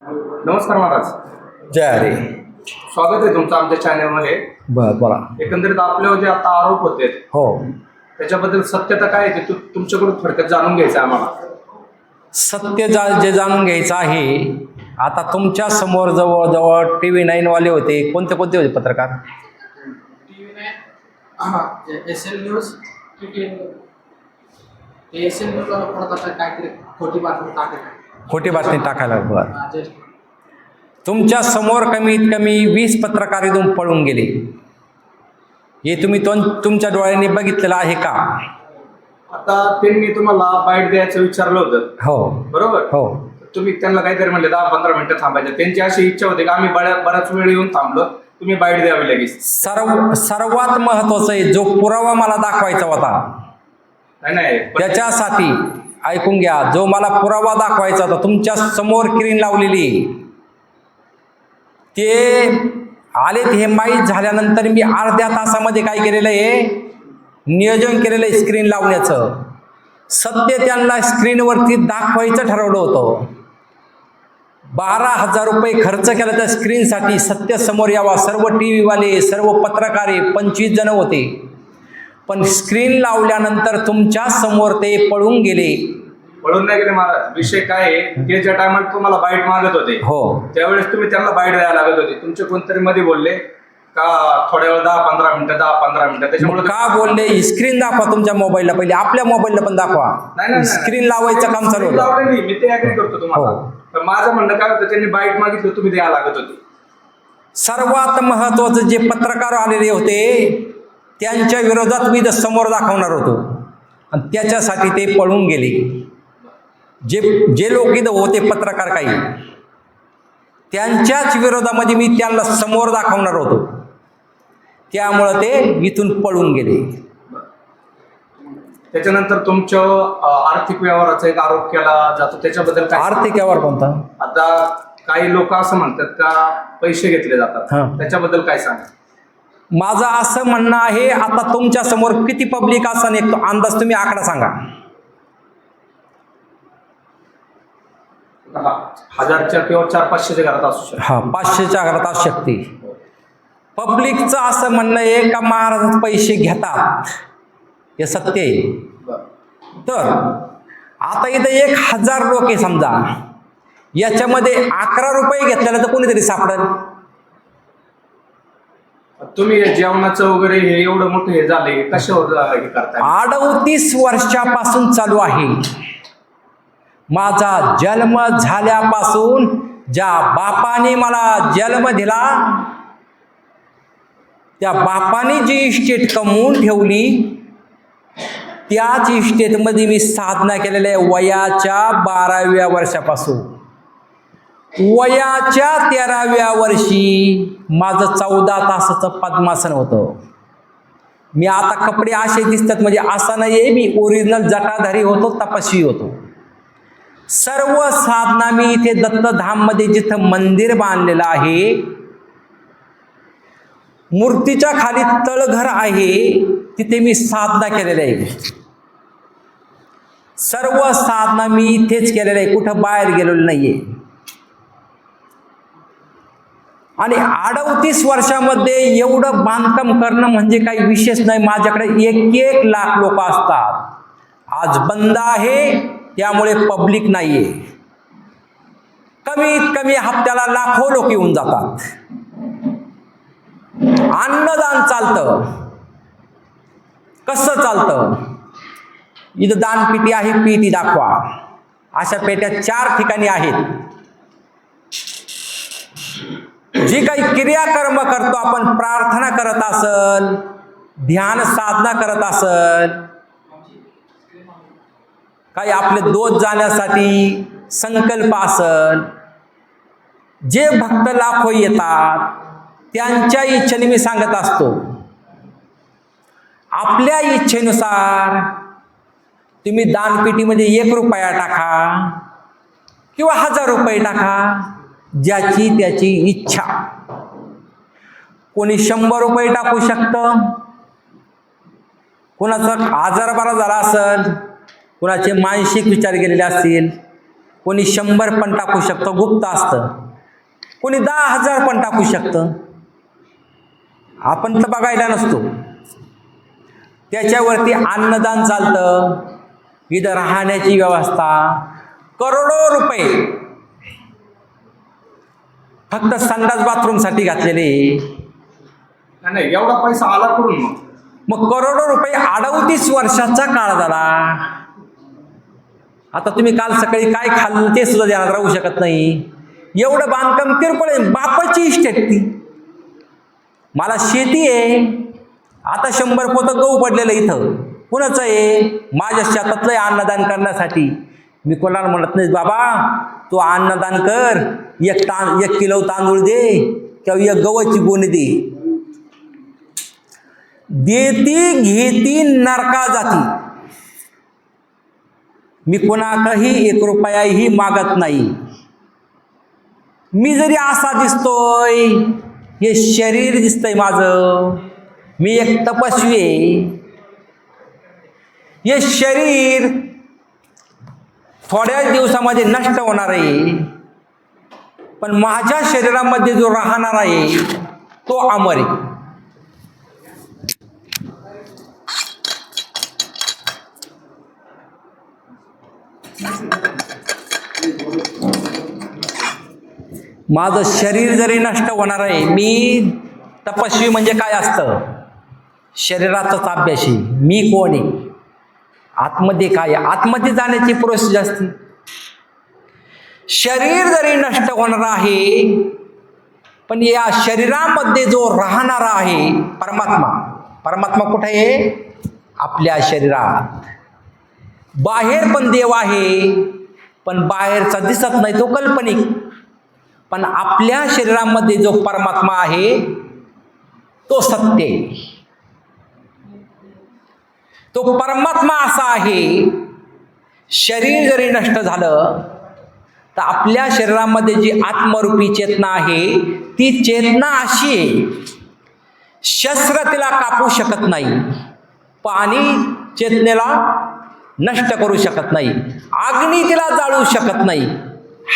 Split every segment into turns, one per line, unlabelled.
नमस्कार महाराज.
जय हरी.
स्वागत आहे तुमचं आमच्या चॅनलमध्ये.
बोला.
एकंदरीत आपल्यावर जे आता आरोप होते
हो,
त्याच्याबद्दल सत्यता काय आहे ते तुमच्याकडून थोडक्यात जाणून घ्यायचं आहे आम्हाला.
सत्य जे जाणून घ्यायचं आहे. आता तुमच्या समोर जवळजवळ TV9 वाले होते. कोणते होते पत्रकार?
एसएल न्यूज एसएल न्यूज काहीतरी खोटी बातमी टाकली.
खोटी बातमी टाकायला. बरं, तुमच्या समोर कमीत कमी 20 पत्रकार इथून पळून गेले. हे तुम्ही तुमच्या डोळ्यांनी बघितलेलं आहे का?
आता त्यांनी तुम्हाला बाईट द्यायचं विचारलं होतं.
हो
बरोबर.
हो.
तुम्ही त्यांना काहीतरी म्हणले 10-15 मिनिटं थांबायचं. त्यांची अशी इच्छा होती की आम्ही बराच वेळ येऊन थांबलो, तुम्ही बाईट द्यावी लगेच.
सर्वात महत्वाचं आहे, जो पुरावा मला दाखवायचा होता
नाही
त्याच्यासाठी ऐकून घ्या. जो मला पुरावा दाखवायचा होता, तुमच्या समोर स्क्रीन लावलेली, ते आलेत. हे माहीत झाल्यानंतर मी अर्ध्या तासामध्ये काय केलेलं आहे, नियोजन केलेलं आहे स्क्रीन लावण्याचं. सत्य त्यांना स्क्रीनवरती दाखवायचं ठरवलं होतं. 12,000 रुपये खर्च केला त्या स्क्रीनसाठी. सत्य समोर यावा. सर्व TV वाले, सर्व पत्रकारे 25 जण होते. पण स्क्रीन लावल्यानंतर तुमच्या समोर ते पळून गेले.
पळून नाही गेले महाराज. विषय काय आहे, ते ज्या टायमाला तुम्हाला बाईट मागत होते
हो,
त्यावेळेस तुम्ही त्यांना बाईट द्यायला लागत होते. तुमचे कोणतरी मध्ये बोलले का थोड्या वेळ 10-15 मिनिटं. त्याच्यामुळे
का बोलले? स्क्रीन दाखवा तुमच्या मोबाईलला. पहिले आपल्या मोबाईलला पण दाखवा.
नाही.
स्क्रीन लावायचं काम चालू होतं.
लावलं नाही, मी ते ऍग्री करतो तुम्हाला. पण माझं म्हणणं काय होतं, त्यांनी बाईट मागितली, तुम्ही द्यायला लागत होते.
सर्वात महत्वाचं, जे पत्रकार आलेले होते त्यांच्या विरोधात मी समोर दाखवणार होतो आणि त्याच्यासाठी ते पळून गेले. जे लोक इथं होते पत्रकार, काही त्यांच्याच विरोधामध्ये मी त्यांना समोर दाखवणार होतो. त्यामुळं ते इथून पळून गेले.
त्याच्यानंतर तुमच्या आर्थिक व्यवहाराचा एक आरोप केला जातो, त्याच्याबद्दल काय?
आर्थिक व्यवहार कोणता?
आता काही लोक असं म्हणतात का पैसे घेतले जातात, त्याच्याबद्दल काय सांगा?
माझं असं म्हणणं आहे, आता तुमच्या समोर किती पब्लिक असन, एक अंदाज तुम्ही आकडा सांगा.
1000च्या किंवा 400-500च्या घरात असू शकतो.
हा, 500च्या घरात असू शकते. पब्लिकचं असं म्हणणं आहे का महाराज पैसे घेतात, हे सत्य आहे. तर आता इथं 1000 लोक आहे समजा, याच्यामध्ये 11 रुपये घेतलेला तर कोणीतरी सापडेल.
तुम्ही जेवणाचं वगैरे हे एवढं मोठं हे झाले, कशावर हे करताय?
38 वर्षापासून चालू आहे. माझा जन्म झाल्यापासून ज्या बापाने मला जन्म दिला, त्या बापाने जी इस्टेट कमवून ठेवली, त्याच इस्टेटमध्ये मी साधना केलेल्या आहे. वयाच्या 12व्या वर्षापासून वयाच्या 13व्या वर्षी माझं 14 तासाचं पद्मासन होतं. मी आता कपडे असे दिसतात म्हणजे असं नाहीये, मी ओरिजिनल जटाधारी होतो, तपस्वी होतो. सर्व साधना मी इथे दत्तधाममध्ये जिथं मंदिर बांधलेलं आहे, मूर्तीच्या खाली तळघर आहे, तिथे मी साधना केलेली आहे. सर्व साधना मी इथेच केलेलं आहे, कुठं बाहेर गेलेलो नाहीये. आणि 38 वर्षामध्ये एवढं बांधकाम करणं म्हणजे काही विशेष नाही. माझ्याकडे 1 लाख लोक असतात. आज बंद आहे, त्यामुळे पब्लिक नाहीये. कमीत कमी हप्त्याला लाखो लोक येऊन जातात. अन्नदान चालतं. कसं चालतं? इथं दानपेटी आहे, पेटी दाखवा. अशा पेट्या 4 ठिकाणी आहेत. जी काही क्रियाकर्म करतो आपण, प्रार्थना करत असल, ध्यान साधना करत असल, काही आपले दोष जाण्यासाठी संकल्प असल, जे भक्त लाखो येतात त्यांच्या इच्छेने मी सांगत असतो. आपल्या इच्छेनुसार तुम्ही दानपेटीमध्ये 1 रुपया टाका किंवा 1000 रुपये टाका, ज्याची त्याची इच्छा. कोणी 100 रुपये टाकू शकतं, कोणाचा आजार बरा झाला असेल, कोणाचे मानसिक विचार गेलेले असतील, कोणी 100 पण टाकू शकतं, गुप्त असतं. कोणी 10,000 पण टाकू शकतं, आपण तर बघायला नसतो. त्याच्यावरती अन्नदान चालतं, इथं राहण्याची व्यवस्था, करोडो रुपये फक्त संडास बाथरूमसाठी घातलेले.
नाही एवढा पैसा आला कुठून मग?
मग करोडो रुपये 38 वर्षाचा काळ झाला. आता तुम्ही काल सकाळी काय खाल्लं ते सुद्धा ध्यानात राहू शकत नाही. एवढं बांधकाम किरकोळ आहे, बापाची इस्टेट ती. मला शेती आहे, आता 100 पोतं गहू पडलेलं इथं कुणाचं आहे? माझ्या शेतातलं आहे अन्नदान करण्यासाठी. मी कोणाला म्हणत नाही बाबा तू अन्नदान कर, 1 किलो तांदूळ दे किंवा 1 गव्हाची गोणी दे. देती घेती नरका जाती. मी कोणाकही 1 रुपयाही मागत नाही. मी जरी असा दिसतोय, हे शरीर दिसतंय माझं, मी एक तपस्वी आहे. हे शरीर थोड्याच दिवसामध्ये नष्ट होणार आहे, पण माझ्या शरीरामध्ये जो राहणार आहे तो अमर आहे. माझं शरीर जरी नष्ट होणार आहे, मी तपस्वी म्हणजे काय असतं? शरीराचाच अभ्यासी. मी कोण आहे? आतमध्ये काय आहे? आतमध्ये जाण्याची प्रोसेस असते. शरीर जरी नष्ट होणार आहे, पण या शरीरामध्ये जो राहणारा आहे परमात्मा, परमात्मा कुठे आहे? आपल्या शरीरात. बाहेर पण देव आहे, पण बाहेरचा दिसत नाही, तो काल्पनिक. पण आपल्या शरीरामध्ये जो परमात्मा आहे तो सत्य आहे. तो परमात्मा असा आहे, शरीर जरी नष्ट झालं तर आपल्या शरीरामध्ये जी आत्मरूपी चेतना आहे ती चेतना अशी आहे, शस्त्र तिला कापू शकत नाही, पाणी चेतनेला नष्ट करू शकत नाही, अग्नी तिला जाळू शकत नाही,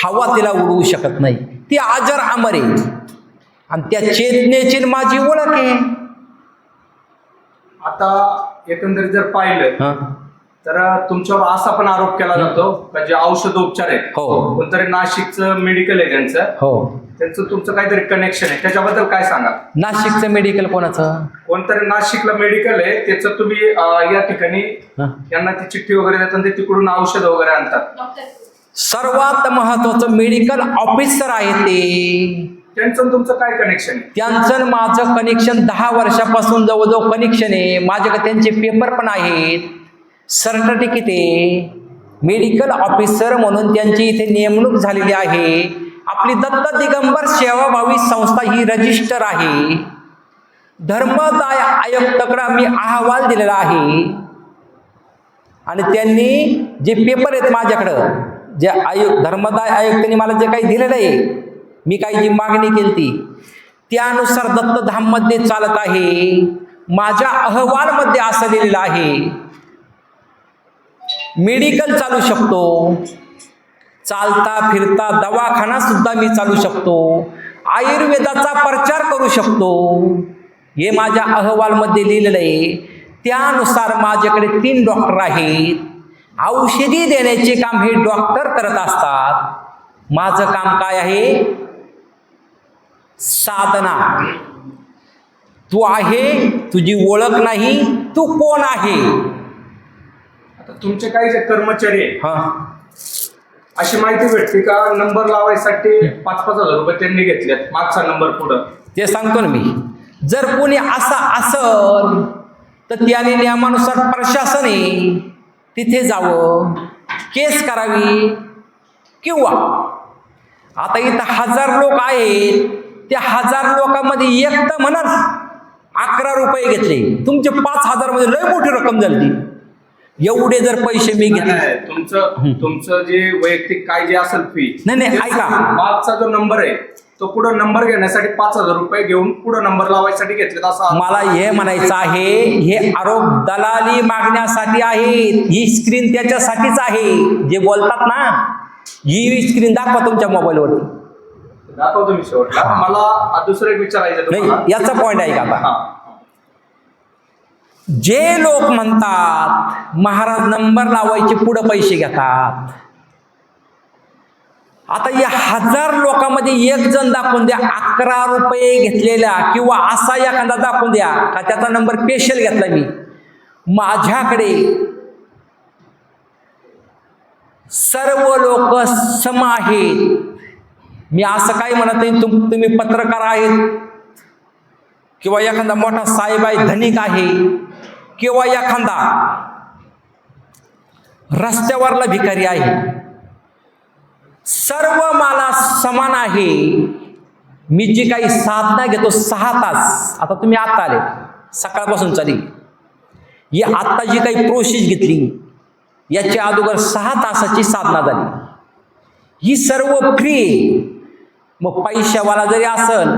हवा तिला उडवू शकत नाही. ती अजर अमर आहे आणि त्या चेतनेची माझी ओळख आहे.
आता एकंदरीत जर पाहिलं तर तुमच्यावर असा पण आरोप केला जातो का जे औषधोपचार आहेत,
हो,
कोणतरी नाशिकचं मेडिकल आहे त्यांचं,
हो,
त्यांचं तुमचं काहीतरी कनेक्शन आहे, त्याच्याबद्दल काय सांगा?
नाशिकचं मेडिकल कोणाचं?
कोणतरी नाशिकला मेडिकल आहे, त्याचं तुम्ही या ठिकाणी यांना ती चिठ्ठी वगैरे देतात, ते तिकडून औषध वगैरे आणतात.
सर्वात महत्वाचं मेडिकल ऑफिसर आहे ते.
त्यांचं तुमचं काय कनेक्शन आहे?
त्यांचं माझं कनेक्शन 10 वर्षापासून जवळजवळ कनेक्शन आहे. माझ्याकडे त्यांचे पेपर पण आहेत, सर्टिफिकेट आहे. मेडिकल ऑफिसर म्हणून त्यांची इथे नेमणूक झालेली आहे. आपली दत्त दिगंबर सेवाभावी संस्था ही रजिस्टर आहे. धर्मदाय आयुक्ताकडे मी अहवाल दिलेला आहे आणि त्यांनी जे पेपर आहेत माझ्याकडं, जे धर्मदाय आयुक्तांनी मला जे काही दिलेलं आहे, मी काही जी मागणी केली ती त्यानुसार दत्तधाममध्ये चालत आहे. माझ्या अहवालमध्ये असं लिहिलेलं आहे, मेडिकल चालू शकतो, चालता फिरता दवाखाना सुद्धा मी चालू शकतो, आयुर्वेदाचा प्रचार करू शकतो. हे माझ्या अहवालमध्ये लिहिलेलं आहे. त्यानुसार माझ्याकडे 3 डॉक्टर आहेत. औषधी देण्याचे काम हे डॉक्टर करत असतात. माझं काम काय आहे? साधना. तू आहे, तुझी ओळख नाही, तू कोण आहे?
आता तुमचे काही जे कर्मचारी आहेत,
हा,
अशी माहिती भेटते का नंबर लावायसाठी 5-5 हजार रुपये त्यांनी घेतलेत, मागचा नंबर पुढं?
ते सांगतो ना मी. जर कोणी असा असल तर त्याने नियमानुसार प्रशासने तिथे जावं, केस करावी, किंवा आता इथं 1000 लोक आहेत, त्या 1000 लोकांमध्ये एक तर म्हणत 11 रुपये घेतले, तुमचे 5000 मध्ये लय मोठी रक्कम झाली. एवढे जर पैसे मी घेतले,
तुमचं जे वैयक्तिक काय जे असेल फी,
नाही ऐका,
मागचा जो नंबर आहे तो पुढे नंबर घेण्यासाठी 5000 रुपये घेऊन पुढे नंबर लावायसाठी घेतलेत असं
मला हे म्हणायचं आहे. हे आरोप दलाली मागण्यासाठी आहेत. ही स्क्रीन त्याच्यासाठीच आहे. जे बोलतात ना ही स्क्रीन दाखवा तुमच्या मोबाईलवरती.
दाखवतो मी शेवटला. मला दुसरं एक विचारायचं आहे तुम्हाला.
नाही, याचा पॉईंट आहे का आता?
हा.
जे लोक म्हणतात महाराज नंबर लावायचे पुढे पैसे घेतात, आता या 1000 लोकांमध्ये एक जण दाखवून द्या 11 रुपये घेतलेला, किंवा असा एखादा दाखवून द्या का त्याचा नंबर स्पेशल घेतला मी. माझ्याकडे सर्व लोक सम आहेत. मी असं काही म्हणत नाही तुम्ही पत्रकार आहेत, किंवा एखादा मोठा साहेब आहे, धनिक आहे, किंवा एखादा रस्त्यावरला भिकारी आहे, सर्व मला समान आहे. मी जी काही साधना घेतो 6 तास, आता तुम्ही आता आले सकाळपासून चाली, ही आत्ता जी काही प्रोसेस घेतली याच्या अगोदर 6 तासाची साधना झाली. ही सर्व फ्री. मग पैशावाला जरी असल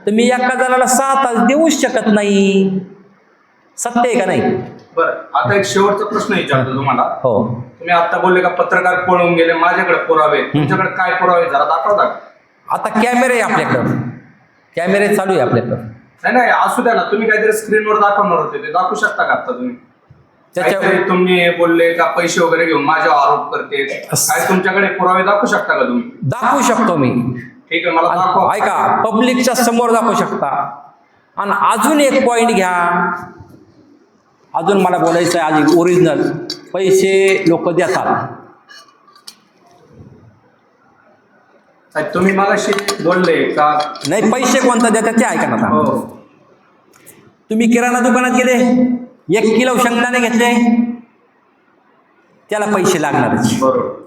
तर मी एका जणाला 6 तास देऊच शकत नाही. सत्य आहे का नाही?
बरं, आता एक शेवटचा प्रश्न विचारतो तुम्हाला.
हो.
तुम्ही आता बोलले का पत्रकार पळून गेले, माझ्याकडे पुरावे आहेत. तुमच्याकडे काय पुरावे जरा दाखवता का?
आता कॅमेरे आहे आपल्याकडं, कॅमेरे चालू आहे आपल्याकडं.
नाही असू द्या ना, तुम्ही काहीतरी स्क्रीनवर दाखवणार होते, ते दाखवू शकता का आता तुम्ही? काहीतरी तुम्ही बोलले का पैसे वगैरे घेऊन माझ्यावर आरोप करते, काय तुमच्याकडे पुरावे दाखवू शकता का तुम्ही?
दाखवू शकतो मी.
ठीक आहे, मला दाखवा.
ऐका, पब्लिकच्या समोर दाखवू शकता. आणि अजून एक पॉइंट घ्या, अजून मला बोलायचं आहे. आधी ओरिजिनल पैसे लोक देतात.
तुम्ही मगाशी बोलले का
नाही, पैसे कोणता देतात ते ऐका ना.
हो.
तुम्ही किराणा दुकानात गेले, 1 किलो शेंगदाणे घेतले, त्याला पैसे लागणारच.
बरोबर.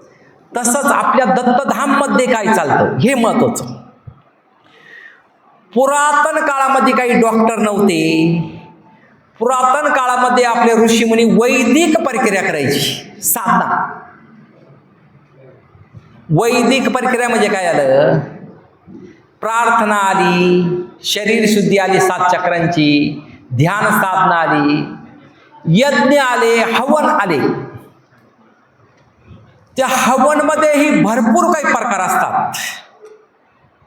तसंच आपल्या दत्तधाममध्ये काय चालतं हे महत्वाचं. पुरातन काळामध्ये काही डॉक्टर नव्हते. पुरातन काळामध्ये आपले ऋषीमुनी वैदिक प्रक्रिया करायची, साधना. वैदिक प्रक्रिया म्हणजे काय आलं? प्रार्थना आली, शरीर शुद्धी आली 7 चक्रांची, ध्यान साधना आली, यज्ञ आले, हवन आले. त्या हवनमध्येही भरपूर काही प्रकार असतात.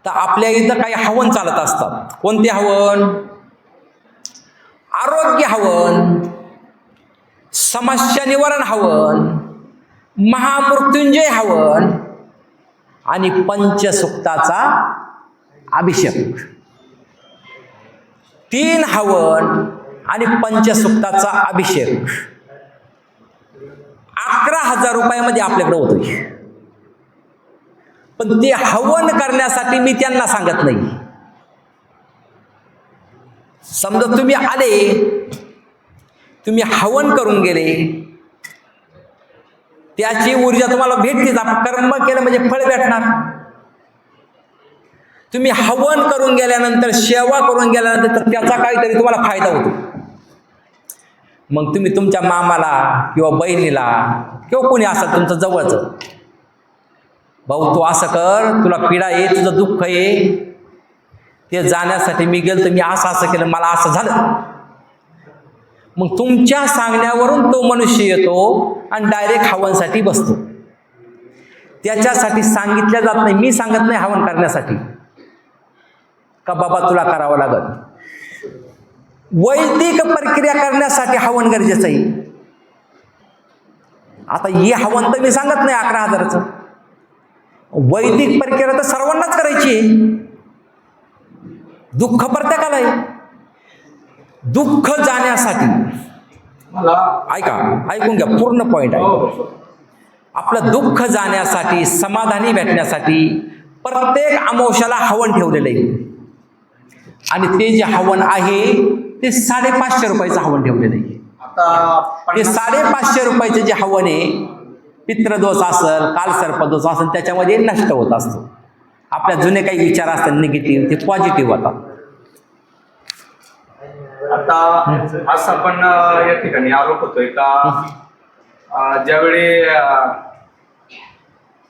तर आपल्या इथं काही हवन चालत असतात. कोणते हवन? आरोग्य हवन, समस्या निवारण हवन, महामृत्युंजय हवन आणि पंचसुक्ताचा अभिषेक. 3 हवन आणि पंचसुक्ताचा अभिषेक 11,000 रुपयामध्ये आपल्याकडे होतोय. पण ते हवन करण्यासाठी मी त्यांना सांगत नाही. समजा तुम्ही आले, तुम्ही हवन करून गेले, त्याची ऊर्जा तुम्हाला भेटतेच. आपण कर्म केलं म्हणजे फळ भेटणार. तुम्ही हवन करून गेल्यानंतर, सेवा करून गेल्यानंतर तर त्याचा काहीतरी तुम्हाला फायदा होतो. मग तुम्ही तुमच्या मामाला किंवा बहिणीला किंवा कोणी असेल तुमचं जवळचं, भाऊ तू असं कर, तुला पीडा आहे, तुझं दुःख आहे, ते जाण्यासाठी मी गेलो तर मी असं केलं, मला असं झालं. मग तुमच्या सांगण्यावरून तो मनुष्य येतो आणि डायरेक्ट हवनसाठी बसतो. त्याच्यासाठी सांगितलं जात नाही. मी सांगत नाही हवन करण्यासाठी का बाबा तुला करावं लागल. वैदिक प्रक्रिया करण्यासाठी हवन गरजेचं आहे. आता हे हवन तर मी सांगत नाही 11,000चं. वैदिक प्रक्रिया तर सर्वांनाच करायची आहे. दुःख प्रत्येकाला आहे. दुःख जाण्यासाठी
मला
ऐका, ऐकून घ्या, पूर्ण पॉइंट आहे. आपलं दुःख जाण्यासाठी, समाधानी भेटण्यासाठी प्रत्येक अमावस्याला हवन ठेवलेलं आहे. आणि ते जे हवन आहे ते 550 रुपयाचं हवन ठेवलेलं आहे.
आता
ते 550 रुपयाचे जे हवन आहे, पितृदोष असेल, कालसर्पदोष असेल, त्याच्यामध्ये नष्ट होत असतो. आपल्या जुने काही विचार असतात निगेटिव्ह, ते पॉझिटिव्ह होतात.
आता असा पण या ठिकाणी आरोप होतोय का ज्यावेळी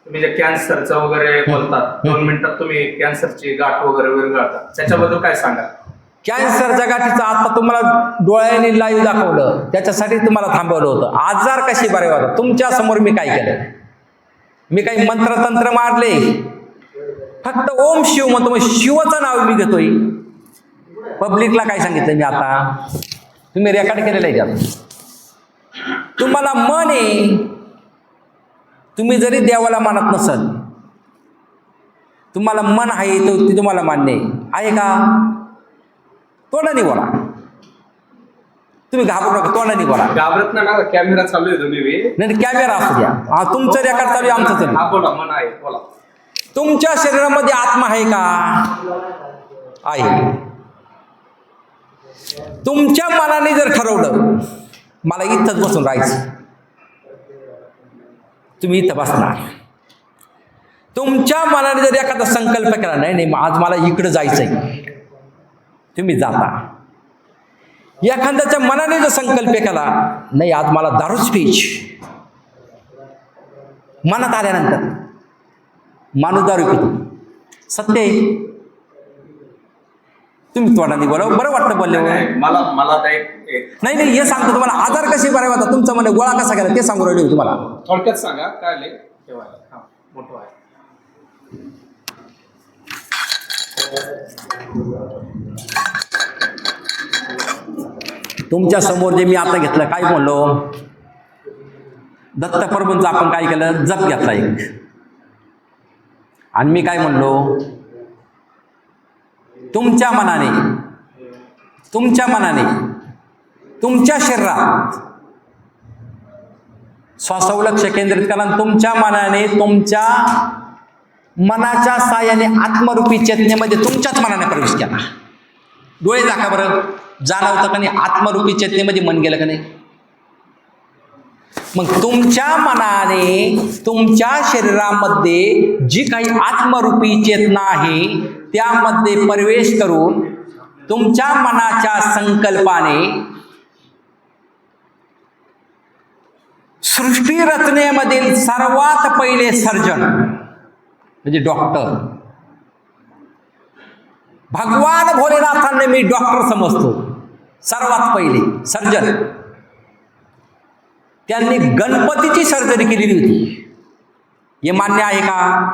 तुम्ही जे कॅन्सरचं वगैरे बोलतात, 2 मिनिटात तुम्ही कॅन्सरची गाठ वगैरे विरघळतात, त्याच्याबद्दल काय सांगा?
कॅन्सरच्या गाठीचं आता तुम्हाला डोळ्याने लाईव्ह दाखवलं, त्याच्यासाठी तुम्हाला थांबवलं होतं. आजार कसे बरे होतात तुमच्या समोर मी काय केलं? मी काही मंत्रतंत्र मारले? फक्त ओम शिव म्हणतो, मग शिवचं नाव मी घेतोय. पब्लिकला काय सांगितलं मी आता? तुम्ही रेकॉर्ड केलेलं आहे त्यात. तुम्हाला मन आहे, तुम्ही जरी देवाला मानत नसाल, तुम्हाला मन आहे तो ती तुम्हाला मान्य आहे का? तोंडाने बोला, तुम्ही घाबरू नका, तोंडाने बोला.
घाबरत ना, कॅमेरा चालू आहे तुम्ही.
नाही कॅमेरा असू द्या, हा तुमचं रेकॉर्ड चालू आहे, आमचं चालू आहे.
बोला, मन आहे, बोला.
तुमच्या शरीरामध्ये आत्मा आहे का? आहे. तुमच्या मनाने जर ठरवलं मला इथंच बसून राहायचं, तुम्ही इथं बसणार. तुमच्या मनाने जर एखादा संकल्प केला, नाही नाही आज मला इकडं जायचंय, तुम्ही जाता. एखाद्याच्या मनाने जर संकल्प केला, नाही आज मला दारूच प्यायची, मनात आल्यानंतर माणूस दारू पितो, सत्य आहे. तुम्ही तोंडाने बोला, बरं वाटतं बोलले.
मला
नाही हे सांगतो तुम्हाला, आजार कसे बरे होता, तुमचा म्हणे गोळा कसा गेला ते सांगू राहिले तुम्हाला.
थोडक्यात सांगा काय आले. मोठं आहे.
तुमच्या समोर जे मी आता घेतलं, काय म्हणलो, दत्त प्रभूंचा आपण काय केलं, जप घेतला एक. आणि मी काय म्हणलो, तुमच्या मनाने तुमच्या शरीरात श्वासावर लक्ष केंद्रित करा. तुमच्या मनाने, तुमच्या मनाच्या साहाय्याने आत्मरूपी चेतनेमध्ये तुमच्याच मनाने प्रवेश केला. डोळे दाखवा बरं, जाणवतं का नाही आत्मरूपी चेतनेमध्ये मन गेलं का नाही? मग तुमच्या मनाने तुमच्या शरीरामध्ये जी काही आत्मरूपी चेतना आहे त्यामध्ये प्रवेश करून तुमच्या मनाच्या संकल्पाने सृष्टी रचनेमधील सर्वात पहिले सर्जन म्हणजे डॉक्टर, भगवान भोलेनाथांना मी डॉक्टर समजतो, सर्वात पहिले सर्जन. त्यांनी गणपतीची सर्जरी केलेली होती, हे मान्य आहे का?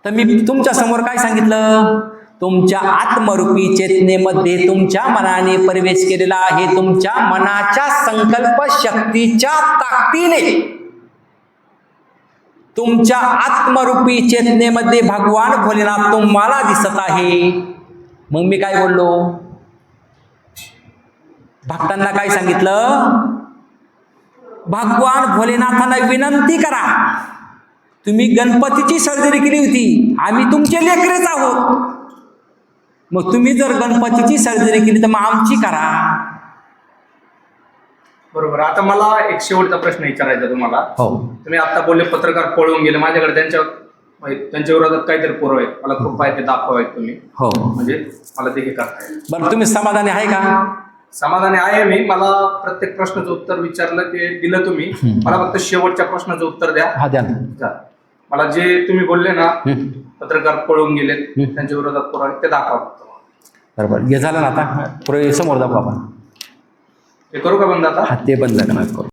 तर मी तुमच्या समोर काय सांगितलं, तुमच्या आत्मरूपी चेतनेमध्ये तुमच्या मनाने प्रवेश केलेला आहे. तुमच्या मनाच्या संकल्प शक्तीच्या ताकदीने तुमच्या आत्मरूपी चेतनेमध्ये भगवान भोलेनाथ तुम्हाला दिसत आहे. मग मी काय बोललो, भक्तांना काय सांगितलं, भगवान भोलेनाथांना विनंती करा, तुम्ही गणपतीची सर्जरी केली होती, आम्ही तुमचे लेकरेच आहोत, मग तुम्ही जर गणपतीची सर्जरी केली तर मग आमची करा.
बरोबर. आता मला एक शेवटचा प्रश्न विचारायचा तुम्हाला.
हो.
तुम्ही आता बोलले पत्रकार पळून गेले, माझ्याकडे त्यांच्या विरोधात काहीतरी पुरावे आहेत, मला खूप आहे ते दाखवायत तुम्ही.
हो.
म्हणजे मला ते हे करता येईल.
बरं, तुम्ही समाधानी आहे का?
समाधानी आहे मी. मला प्रत्येक प्रश्नाचं उत्तर विचारलं ते दिलं तुम्ही. मला फक्त शेवटच्या प्रश्नाचं उत्तर द्या.
हा द्या ना.
मला जे तुम्ही बोलले ना पत्रकार पळून गेलेत त्यांच्या विरोधात पुरावे ते दाखवा.
बरोबर, हे झालं ना, आता पुढे समोर दाखवा आपण.
ते करू का बंद आता?
हा, ते बंद करणार.